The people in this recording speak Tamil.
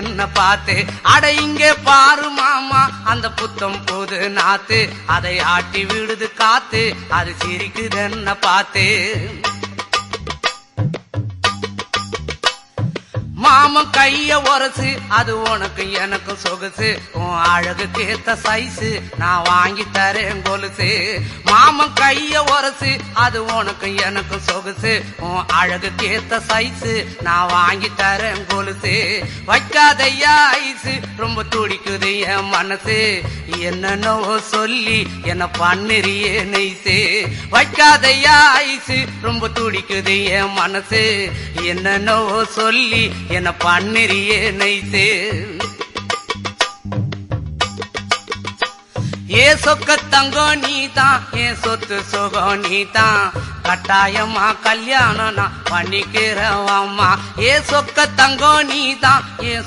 என்ன பார்த்து. அட இங்கே பாரு மாமா அந்த புத்தம் புது நாத்து, அதை ஆட்டி விடுது காத்து, அது சிரிக்குது என்ன பார்த்து. மாமன் கைய உரசு, அது உனக்கு எனக்கு சொகுசு, உன் அழகுக்கு ஏத்த சைஸு நான் வாங்கி தரேன் கொலுசு. மாமன் கைய உரசு, அது உனக்கு எனக்கு சொகுசு, உன் அழகுக்கு ஏத்த சைஸு நான் வாங்கி தரேன் கொலுசு. வைக்காதையா ஐசு, ரொம்ப துடிக்குது என் மனசு, என்னன்னோ சொல்லி என்ன பண்ணுறியே நெய்சு. வைக்காதையா ஐசு, ரொம்ப துடிக்குது என் மனசு, என்னன்னோ சொல்லி என்ன பண்ணுறியே நைசே. ஏ சொக்க தங்கம் நீதான், ஏன் சொத்து சுகம் நீதான், கட்டாயமா கல்யாணம் நான் பண்ணிக்கிறவம்மா. ஏ சொக்க தங்கம் நீதான், ஏன்